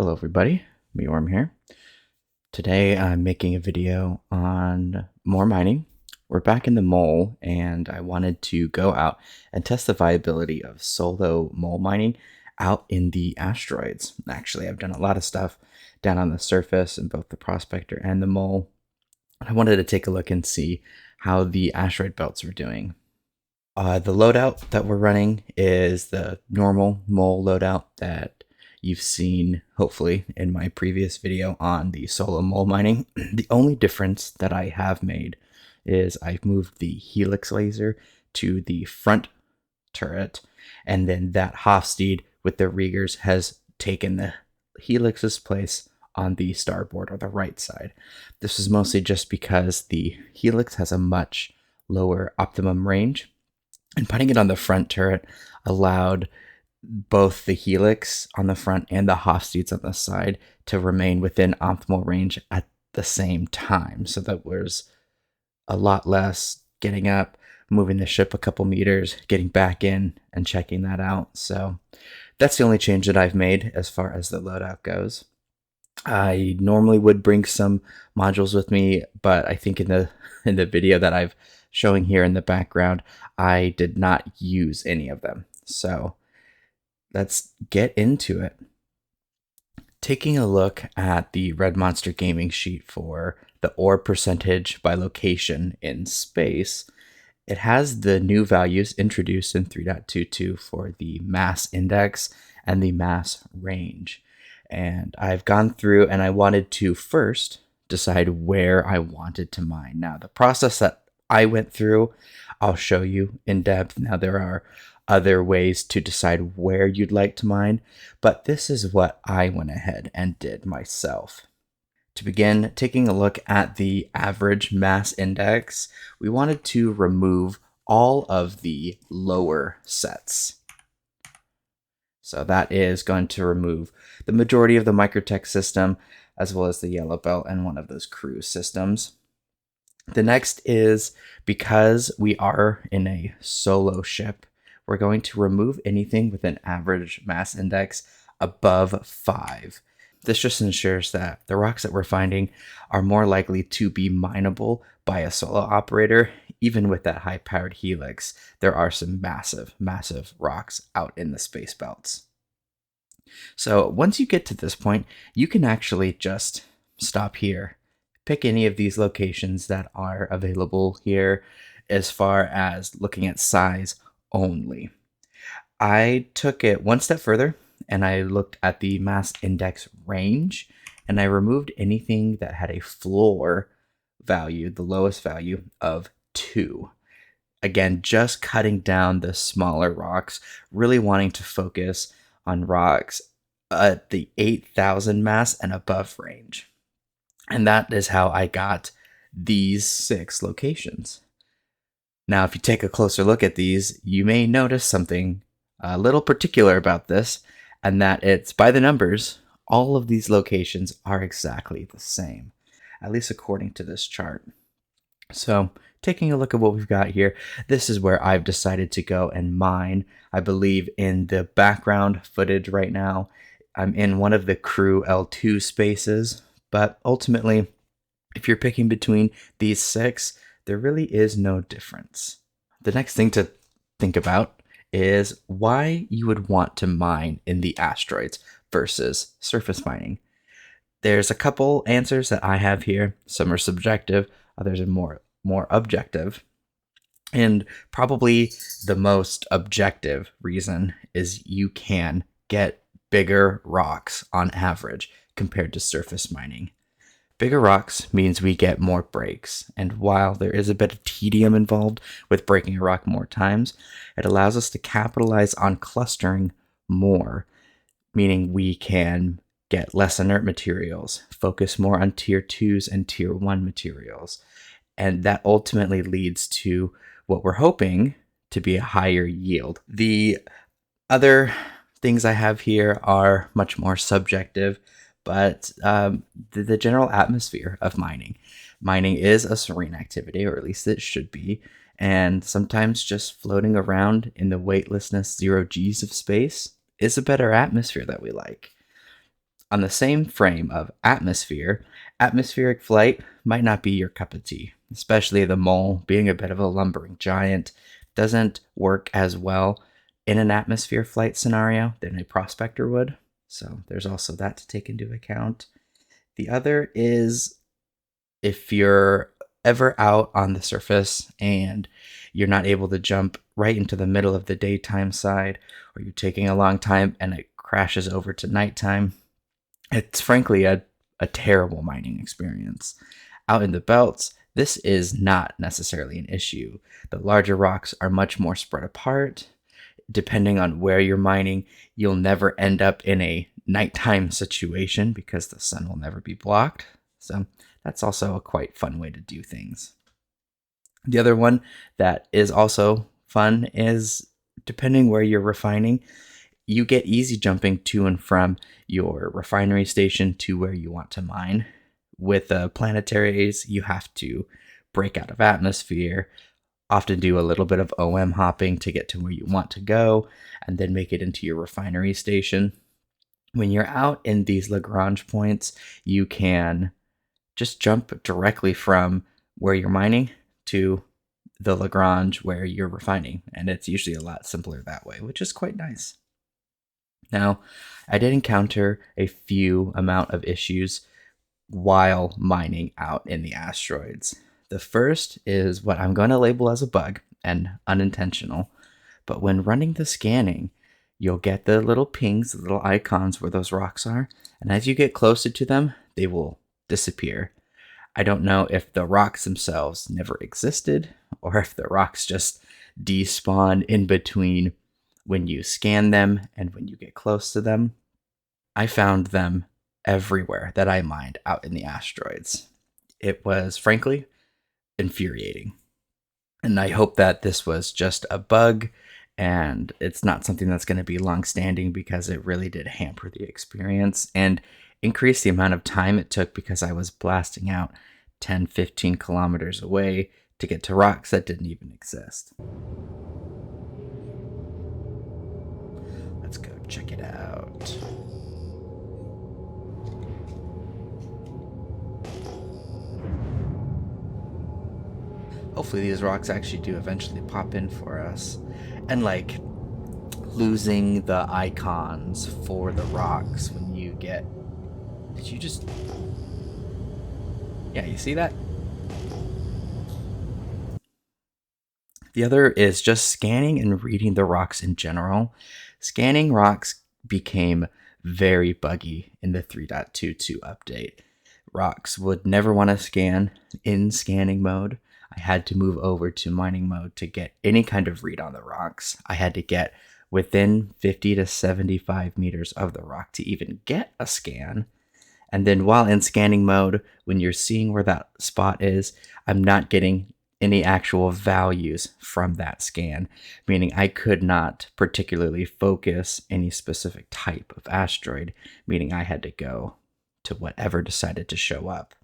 Hello everybody, Meorm here. Today I'm making a video on more mining. We're back in the mole and I wanted to go out and test the viability of solo mole mining out in the asteroids. Actually, I've done a lot of stuff down on the surface in both the prospector and the mole. I wanted to take a look and see how the asteroid belts were doing. The loadout that we're running is the normal mole loadout that you've seen, hopefully, in my previous video on the solo mole mining. The only difference that I have made is I've moved the helix laser to the front turret, and then that Hofstede with the Riegers has taken the helix's place on the starboard or the right side. This is mostly just because the helix has a much lower optimum range, and putting it on the front turret allowed both the helix on the front and the Hofstedes on the side to remain within optimal range at the same time. So that there's a lot less getting up, moving the ship a couple meters, getting back in and checking that out. So that's the only change that I've made as far as the loadout goes. I normally would bring some modules with me, but I think in the video that I've showing here in the background, I did not use any of them. So let's get into it. Taking a look at the Red Monster Gaming sheet for the ore percentage by location in space, it has the new values introduced in 3.22 for the mass index and the mass range. And I've gone through and I wanted to first decide where I wanted to mine. Now, the process that I went through, I'll show you in depth. Now, there are other ways to decide where you'd like to mine, but this is what I went ahead and did myself. To begin taking a look at the average mass index, we wanted to remove all of the lower sets. So that is going to remove the majority of the Microtech system, as well as the Yellow Belt and one of those cruise systems. The next is, because we are in a solo ship, we're going to remove anything with an average mass index above 5. This just ensures that the rocks that we're finding are more likely to be mineable by a solo operator. Even with that high-powered helix, there are some massive, massive rocks out in the space belts. So once you get to this point, you can actually just stop here. Pick any of these locations that are available here as far as looking at size only. I took it one step further and I looked at the mass index range, and I removed anything that had a floor value, the lowest value of 2. Again, just cutting down the smaller rocks, really wanting to focus on rocks at the 8,000 mass and above range. And that is how I got these 6 locations. Now, if you take a closer look at these, you may notice something a little particular about this, and that it's by the numbers, all of these locations are exactly the same, at least according to this chart. So taking a look at what we've got here, this is where I've decided to go and mine. I believe in the background footage right now, I'm in one of the crew L2 spaces, but ultimately, if you're picking between these 6, there really is no difference. The next thing to think about is why you would want to mine in the asteroids versus surface mining. There's a couple answers that I have here. Some are subjective, others are more objective. And probably the most objective reason is you can get bigger rocks on average compared to surface mining. Bigger rocks means we get more breaks, and while there is a bit of tedium involved with breaking a rock more times, it allows us to capitalize on clustering more, meaning we can get less inert materials, focus more on tier 2s and tier 1 materials, and that ultimately leads to what we're hoping to be a higher yield. The other things I have here are much more subjective, but the general atmosphere of mining. Mining is a serene activity, or at least it should be, and sometimes just floating around in the weightlessness 0 Gs of space is a better atmosphere that we like. On the same frame of atmosphere, atmospheric flight might not be your cup of tea, especially the mole being a bit of a lumbering giant doesn't work as well in an atmosphere flight scenario than a prospector would. So there's also that to take into account. The other is if you're ever out on the surface and you're not able to jump right into the middle of the daytime side, or you're taking a long time and it crashes over to nighttime, it's frankly a terrible mining experience. Out in the belts, this is not necessarily an issue. The larger rocks are much more spread apart. Depending on where you're mining, you'll never end up in a nighttime situation because the sun will never be blocked. So that's also a quite fun way to do things. The other one that is also fun is depending where you're refining, you get easy jumping to and from your refinery station to where you want to mine. With planetaries, you have to break out of atmosphere, often do a little bit of OM hopping to get to where you want to go, and then make it into your refinery station. When you're out in these Lagrange points, you can just jump directly from where you're mining to the Lagrange where you're refining, and it's usually a lot simpler that way, which is quite nice. Now, I did encounter a few amount of issues while mining out in the asteroids. The first is what I'm going to label as a bug and unintentional, but when running the scanning, you'll get the little pings, the little icons where those rocks are, and as you get closer to them, they will disappear. I don't know if the rocks themselves never existed or if the rocks just despawn in between when you scan them and when you get close to them. I found them everywhere that I mined out in the asteroids. It was frankly infuriating. And I hope that this was just a bug and it's not something that's going to be long standing because it really did hamper the experience and increase the amount of time it took because I was blasting out 10, 15 kilometers away to get to rocks that didn't even exist. Let's go check it out. Hopefully these rocks actually do eventually pop in for us. And like losing the icons for the rocks when you get... Did you just... Yeah, you see that? The other is just scanning and reading the rocks in general. Scanning rocks became very buggy in the 3.22 update. Rocks would never want to scan in scanning mode. I had to move over to mining mode to get any kind of read on the rocks. I had to get within 50 to 75 meters of the rock to even get a scan. And then while in scanning mode, when you're seeing where that spot is, I'm not getting any actual values from that scan, meaning I could not particularly focus any specific type of asteroid, meaning I had to go to whatever decided to show up.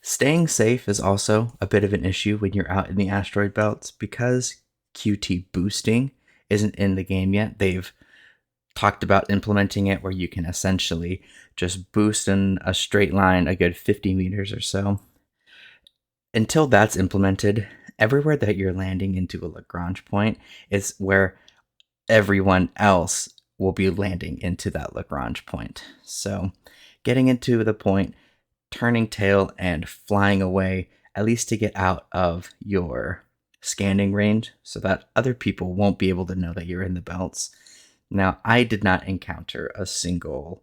Staying safe is also a bit of an issue when you're out in the asteroid belts because QT boosting isn't in the game yet. They've talked about implementing it where you can essentially just boost in a straight line a good 50 meters or so. Until that's implemented, everywhere that you're landing into a Lagrange point is where everyone else will be landing into that Lagrange point. So getting into the point, turning tail and flying away, at least to get out of your scanning range so that other people won't be able to know that you're in the belts. Now, I did not encounter a single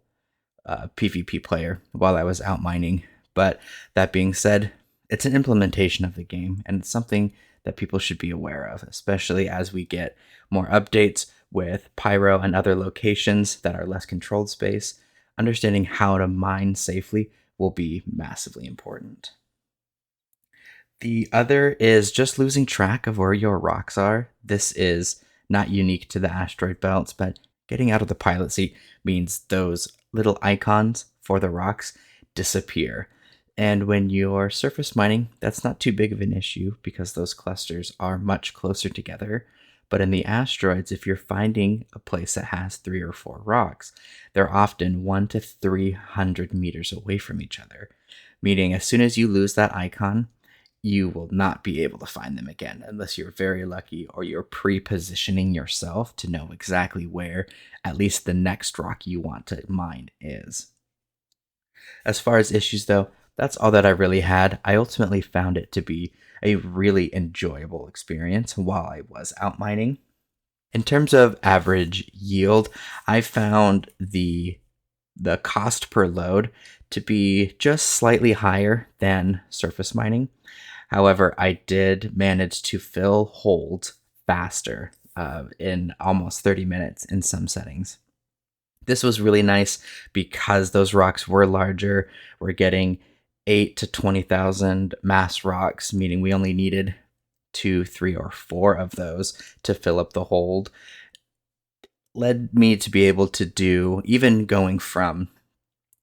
PvP player while I was out mining, but that being said, it's an implementation of the game, and it's something that people should be aware of, especially as we get more updates with Pyro and other locations that are less controlled space. Understanding how to mine safely will be massively important. The other is just losing track of where your rocks are. This is not unique to the asteroid belts, but getting out of the pilot seat means those little icons for the rocks disappear. And when you're surface mining, that's not too big of an issue because those clusters are much closer together. But in the asteroids, if you're finding a place that has 3 or 4 rocks, they're often 1 to 300 meters away from each other, meaning as soon as you lose that icon, you will not be able to find them again unless you're very lucky or you're pre-positioning yourself to know exactly where at least the next rock you want to mine is. As far as issues though, that's all that I really had. I ultimately found it to be a really enjoyable experience while I was out mining. In terms of average yield, I found the cost per load to be just slightly higher than surface mining. However, I did manage to fill holds faster in almost 30 minutes in some settings. This was really nice because those rocks were larger. We're getting 8 to 20,000 mass rocks, meaning we only needed 2, 3, or 4 of those to fill up the hold. Led me to be able to do, even going from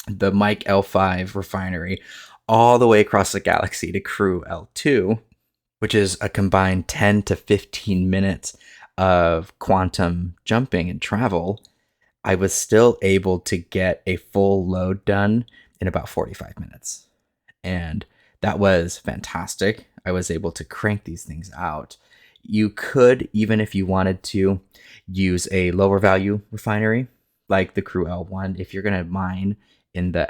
the Mike L5 refinery all the way across the galaxy to Crew L2, which is a combined 10 to 15 minutes of quantum jumping and travel. I was still able to get a full load done in about 45 minutes. And that was fantastic. I was able to crank these things out. You could, even if you wanted to, use a lower value refinery like the Crew L1 if you're going to mine in the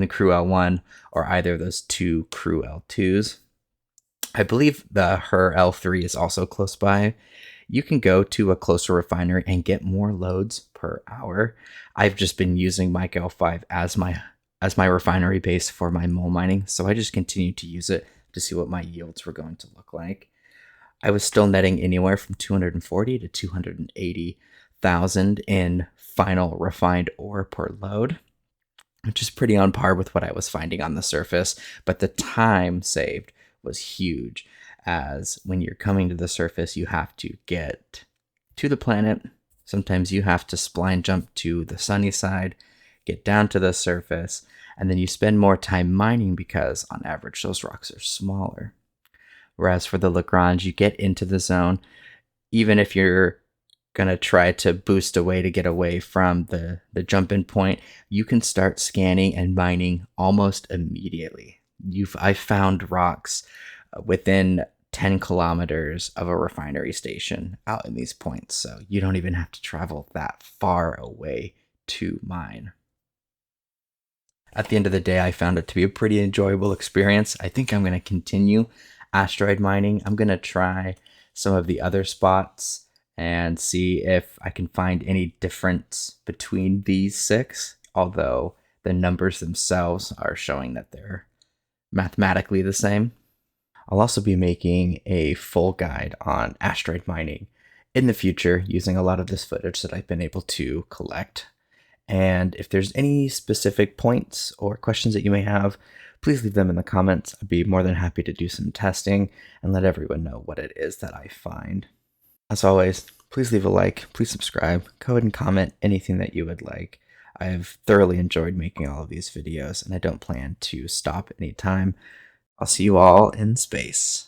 Crew L1 or either of those 2 Crew L2s. I believe the Her L3 is also close by. You can go to a closer refinery and get more loads per hour. I've just been using Mike L5 as my refinery base for my mole mining, so I just continued to use it to see what my yields were going to look like. I was still netting anywhere from 240 to 280,000 in final refined ore per load, which is pretty on par with what I was finding on the surface, but the time saved was huge, as when you're coming to the surface, you have to get to the planet. Sometimes you have to spline jump to the sunny side, get down to the surface, and then you spend more time mining because on average those rocks are smaller. Whereas for the Lagrange, you get into the zone, even if you're going to try to boost away to get away from the jump in point, you can start scanning and mining almost immediately. I found rocks within 10 kilometers of a refinery station out in these points, so you don't even have to travel that far away to mine. At the end of the day, I found it to be a pretty enjoyable experience. I think I'm going to continue asteroid mining. I'm going to try some of the other spots and see if I can find any difference between these 6, although the numbers themselves are showing that they're mathematically the same. I'll also be making a full guide on asteroid mining in the future using a lot of this footage that I've been able to collect. And if there's any specific points or questions that you may have, please leave them in the comments. I'd be more than happy to do some testing and let everyone know what it is that I find. As always, please leave a like, please subscribe, go ahead and comment anything that you would like. I've thoroughly enjoyed making all of these videos, and I don't plan to stop anytime. I'll see you all in space.